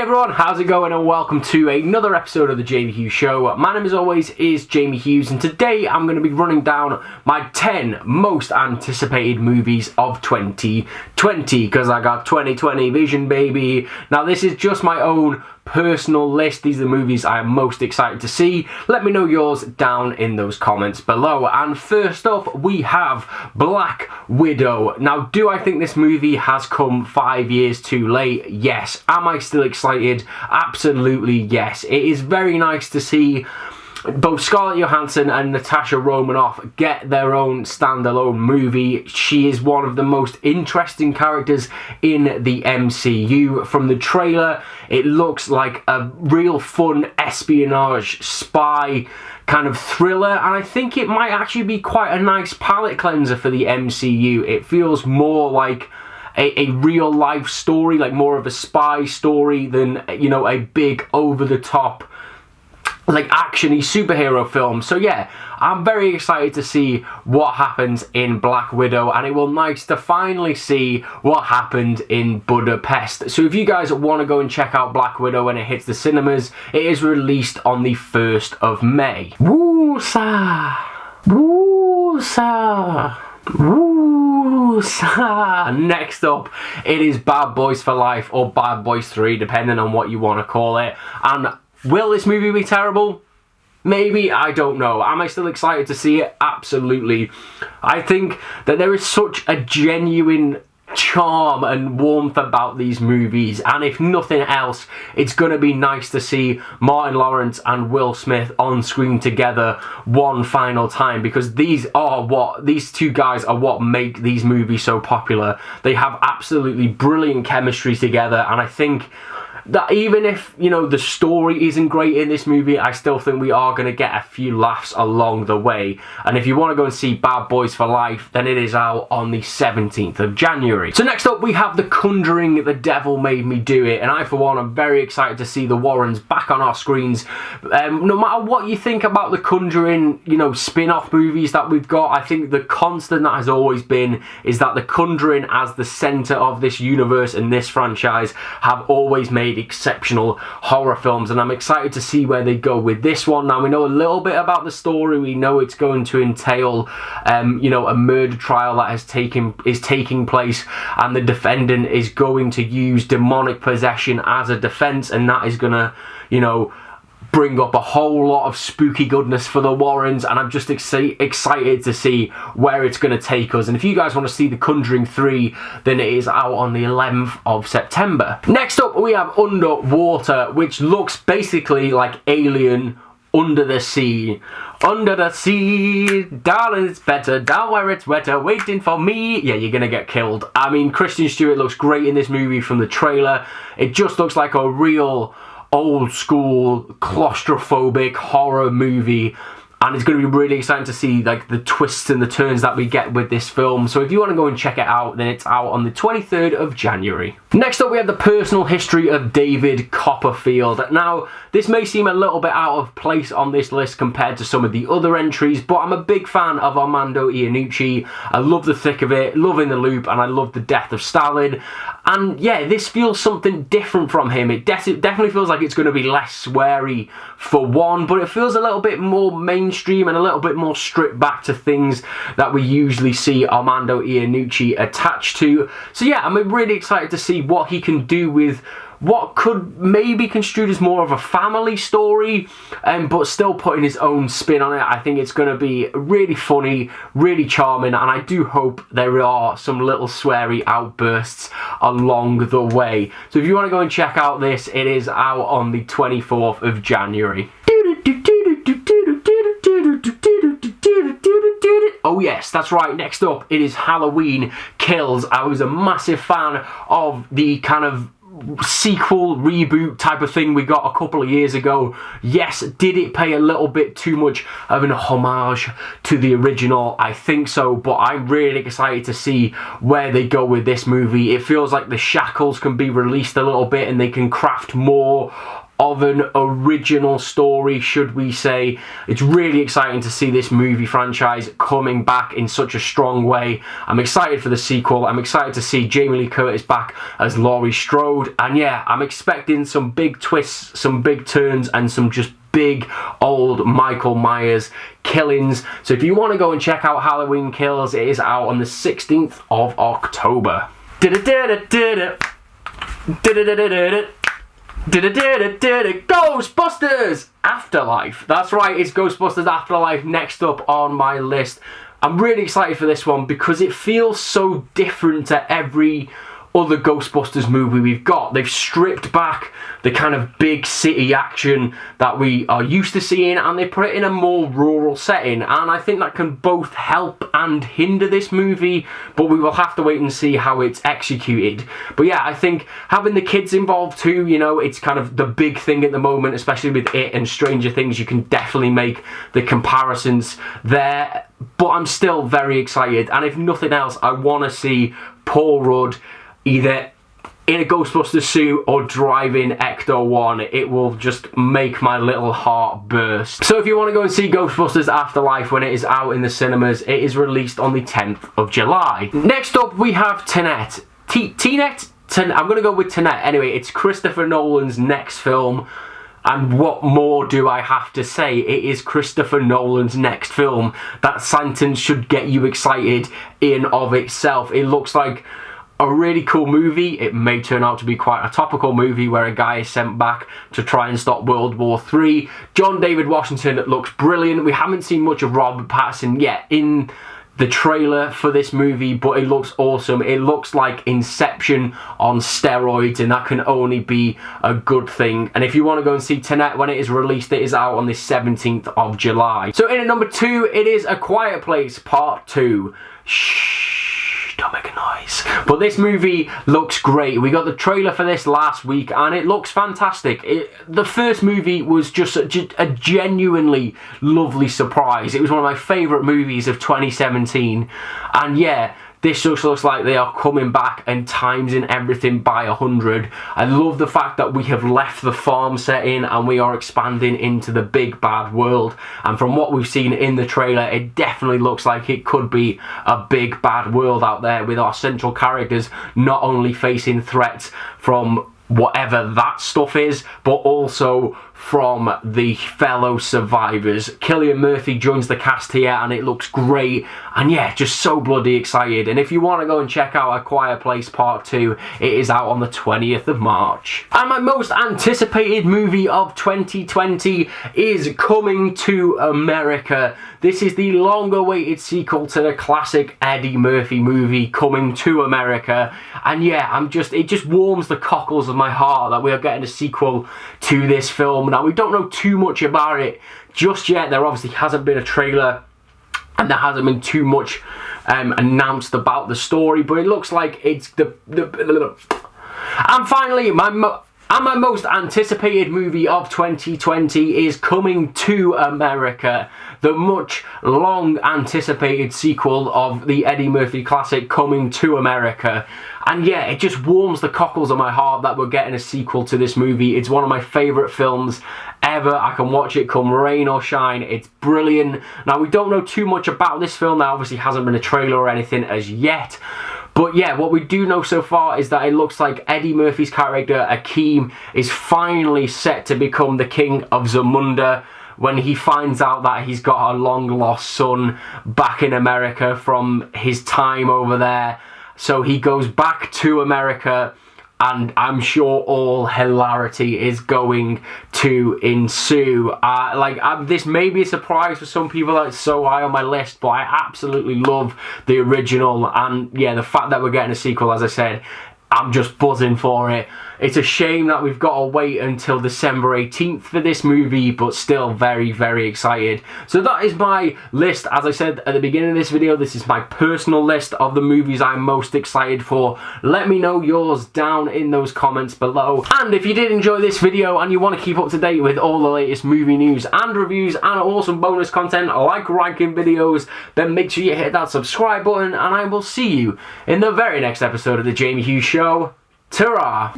everyone, how's it going, and welcome to another episode of the Jamie Hughes Show. My name as always is Jamie Hughes, and today I'm going to be running down my 10 most anticipated movies of 2020, because I got 2020 vision, baby. Now this is just my own personal list. These are the movies I am most excited to see. Let me know yours down in those comments below. And first up, we have Black Widow. Now, do I think this movie has come 5 years too late? Yes. Am I still excited? Absolutely yes. It is very nice to see both Scarlett Johansson and Natasha Romanoff get their own standalone movie. She is one of the most interesting characters in the MCU. From the trailer, it looks like a real fun espionage spy kind of thriller, and I think it might actually be quite a nice palate cleanser for the MCU. It feels more like a real life story, like more of a spy story than, you know, a big over-the-top like actiony superhero film. So yeah, I'm very excited to see what happens in Black Widow, and it will be nice to finally see what happened in Budapest. So if you guys want to go and check out Black Widow when it hits the cinemas, it is released on the 1st of May. Woo-sa! Woo-sa! Woo-sa! Next up, it is Bad Boys for Life, or Bad Boys 3, depending on what you want to call it. And will this movie be terrible? Maybe, I don't know. Am I still excited to see it? Absolutely. I think that there is such a genuine charm and warmth about these movies, and if nothing else, it's going to be nice to see Martin Lawrence and Will Smith on screen together one final time, because these two guys are what make these movies so popular. They have absolutely brilliant chemistry together, and I think that even if, you know, the story isn't great in this movie, I still think we are going to get a few laughs along the way. And if you want to go and see Bad Boys for Life, then it is out on the 17th of January. So next up, we have The Conjuring, The Devil Made Me Do It. And I, for one, am very excited to see the Warrens back on our screens. No matter what you think about The Conjuring, you know, spin-off movies that we've got, I think the constant that has always been is that The Conjuring, as the centre of this universe and this franchise, have always made exceptional horror films, and I'm excited to see where they go with this one. Now, we know a little bit about the story. We know it's going to entail you know, a murder trial that is taking place, and the defendant is going to use demonic possession as a defense, and that is gonna, you know, bring up a whole lot of spooky goodness for the Warrens, and I'm just excited to see where it's going to take us. And if you guys want to see The Conjuring 3, then it is out on the 11th of September. Next up, we have Underwater, which looks basically like Alien under the sea. Under the sea, darling, it's better down where it's wetter, waiting for me. Yeah, you're gonna get killed. I mean, Kristen Stewart looks great in this movie from the trailer. It just looks like a real old school claustrophobic horror movie, and it's going to be really exciting to see like the twists and the turns that we get with this film. So if you want to go and check it out, then it's out on the 23rd of January. Next up, we have The Personal History of David Copperfield. Now, this may seem a little bit out of place on this list compared to some of the other entries, but I'm a big fan of Armando Iannucci. I love the thick of it, love In the Loop, and I love The Death of Stalin. And yeah, this feels something different from him. It definitely feels like it's going to be less sweary for one, but it feels a little bit more mainstream and a little bit more stripped back to things that we usually see Armando Iannucci attached to. So yeah, I'm really excited to see what he can do with what could maybe construed as more of a family story, but still putting his own spin on it. I think it's going to be really funny, really charming, and I do hope there are some little sweary outbursts along the way. So if you want to go and check out this, it is out on the 24th of January. Oh yes, that's right. Next up, it is Halloween Kills. I was a massive fan of the kind of sequel reboot type of thing we got a couple of years ago. Yes, did it pay a little bit too much of an homage to the original? I think so, but I'm really excited to see where they go with this movie. It feels like the shackles can be released a little bit and they can craft more of an original story, should we say. It's really exciting to see this movie franchise coming back in such a strong way. I'm excited for the sequel. I'm excited to see Jamie Lee Curtis back as Laurie Strode, and yeah, I'm expecting some big twists, some big turns, and some just big old Michael Myers killings. So if you want to go and check out Halloween Kills, it is out on the 16th of October. Ghostbusters Afterlife. That's right, it's Ghostbusters Afterlife next up on my list. I'm really excited for this one because it feels so different to every other Ghostbusters movie we've got. They've stripped back the kind of big city action that we are used to seeing, and they put it in a more rural setting, and I think that can both help and hinder this movie, but we will have to wait and see how it's executed. But yeah, I think having the kids involved too, you know, it's kind of the big thing at the moment, especially with it and Stranger Things. You can definitely make the comparisons there, but I'm still very excited, and if nothing else, I want to see Paul Rudd either in a Ghostbusters suit or driving Ecto-1. It will just make my little heart burst. So if you want to go and see Ghostbusters Afterlife when it is out in the cinemas, it is released on the 10th of July. Next up we have Tenet. Tenet? I'm going to go with Tenet. Anyway, it's Christopher Nolan's next film. And what more do I have to say? It is Christopher Nolan's next film. That sentence should get you excited in of itself. It looks like a really cool movie. It may turn out to be quite a topical movie where a guy is sent back to try and stop World War III. John David Washington looks brilliant. We haven't seen much of Robert Pattinson yet in the trailer for this movie, but it looks awesome. It looks like Inception on steroids, and that can only be a good thing. And if you want to go and see Tenet when it is released, it is out on the 17th of July. So in at number 2, it is A Quiet Place Part 2. Shh, don't make a noise. But this movie looks great. We got the trailer for this last week and it looks fantastic. The first movie was just a genuinely lovely surprise. It was one of my favourite movies of 2017, and yeah, this just looks like they are coming back and timesing everything by 100. I love the fact that we have left the farm setting and we are expanding into the big bad world. And from what we've seen in the trailer, it definitely looks like it could be a big bad world out there, with our central characters not only facing threats from whatever that stuff is, but also from the fellow survivors. Cillian Murphy joins the cast here and it looks great, and yeah, just so bloody excited. And if you want to go and check out A Quiet Place Part 2, it is out on the 20th of March. And my most anticipated movie of 2020 is Coming to America. This is the long-awaited sequel to the classic Eddie Murphy movie, Coming to America. And yeah, it just warms the cockles of my heart that we are getting a sequel to this film. Now, we don't know too much about it just yet. There obviously hasn't been a trailer and there hasn't been too much announced about the story, but it looks like it's And finally, my most anticipated movie of 2020 is Coming to America, the much long anticipated sequel of the Eddie Murphy classic Coming to America. And yeah, it just warms the cockles of my heart that we're getting a sequel to this movie. It's one of my favourite films ever. I can watch it come rain or shine. It's brilliant. Now, we don't know too much about this film. There obviously hasn't been a trailer or anything as yet. But yeah, what we do know so far is that it looks like Eddie Murphy's character, Akeem, is finally set to become the king of Zamunda when he finds out that he's got a long-lost son back in America from his time over there. So he goes back to America, and I'm sure all hilarity is going to ensue. This may be a surprise for some people that it's so high on my list, but I absolutely love the original, and yeah, the fact that we're getting a sequel, as I said, I'm just buzzing for it. It's a shame that we've got to wait until December 18th for this movie, but still very, very excited. So that is my list. As I said at the beginning of this video, this is my personal list of the movies I'm most excited for. Let me know yours down in those comments below. And if you did enjoy this video and you want to keep up to date with all the latest movie news and reviews and awesome bonus content like ranking videos, then make sure you hit that subscribe button, and I will see you in the very next episode of The Jamie Hughes Show. Ta-ra!